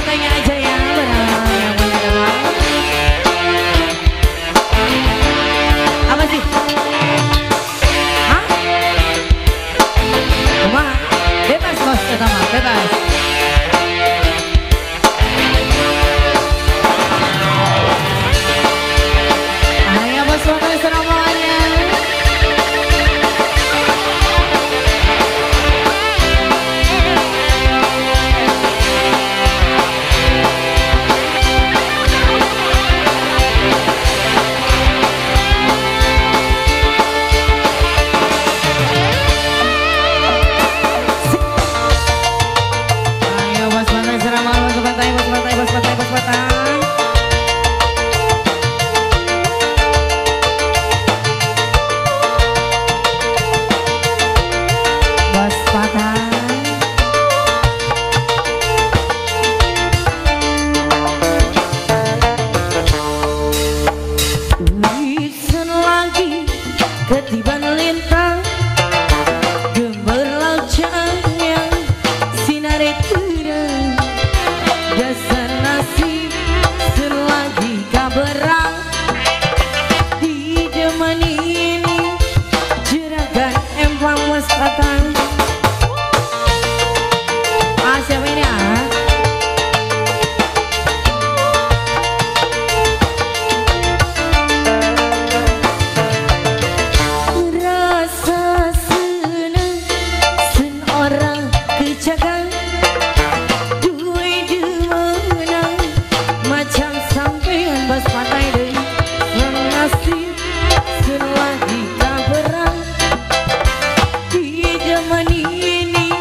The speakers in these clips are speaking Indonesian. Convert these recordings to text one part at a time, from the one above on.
fotonya aja ya, barang yang punya doang. Apa sih? Hah? Kumaha? Bebas bos, kata mah, bebas. Ayo bos foto serombongannya. Ketiban lintang gemerlap cahaya sinare terang jasa nasib selagi kaberang di zaman ini jeragan empang wasatan. Siapa ini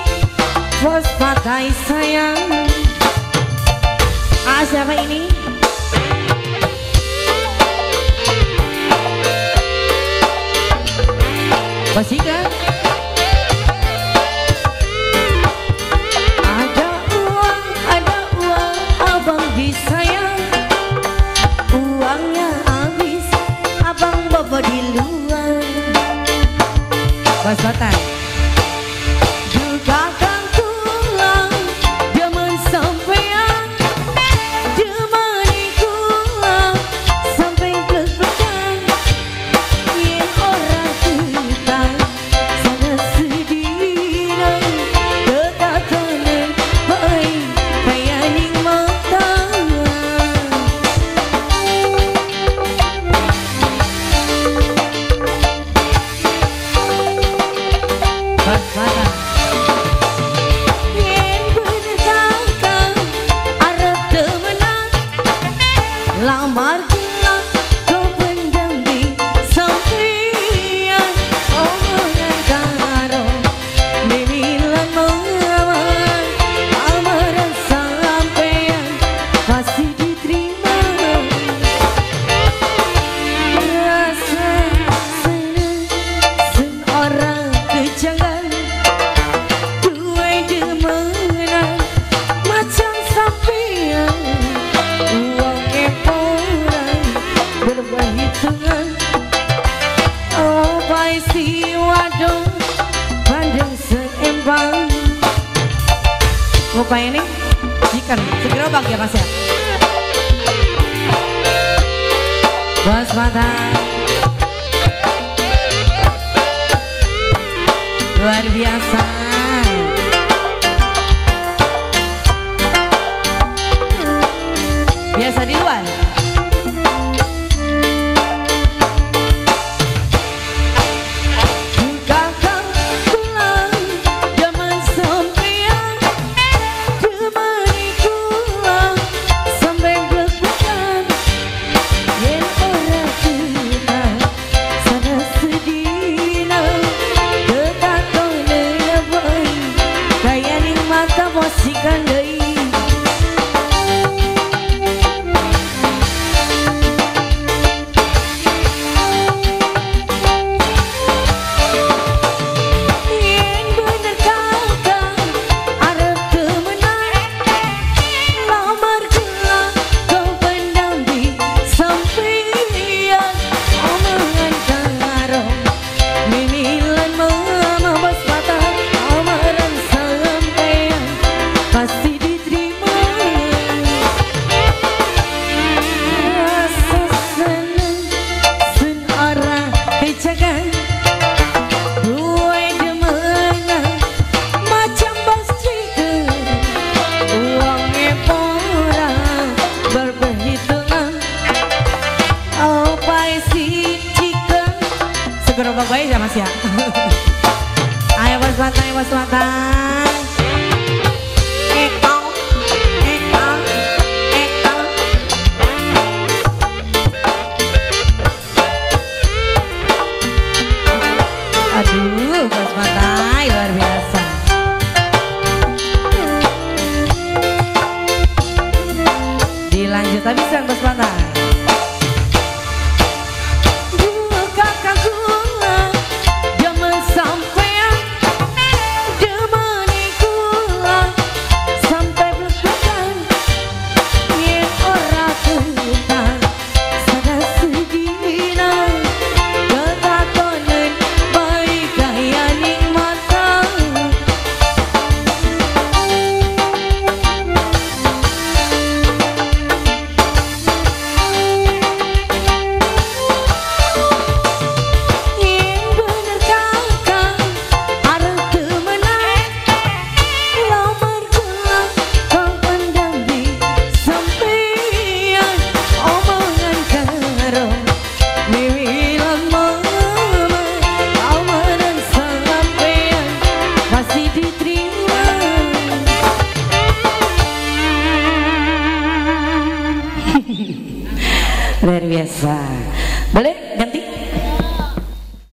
pakai sayang. Siapa ini? Basika. Ada uang, abang disayang. Uangnya habis, abang bawa di luar. Bos Batak. Lamar gelap kau pendam di sampian omongan karo mimilan mengawan amaran sampean pasti diterima rasa senang seorang kejangan dua demenan macam sampean berhitungan. Oh baik si wadon pandang seimbang. Lupa ini ikan segerobak ya mas ya. Bos mata luar biasa. Biasa di luar. Pantai. Aduh, Bos Pantai luar biasa. Dilanjut habis yang Bos Pantai. Luar biasa. Boleh?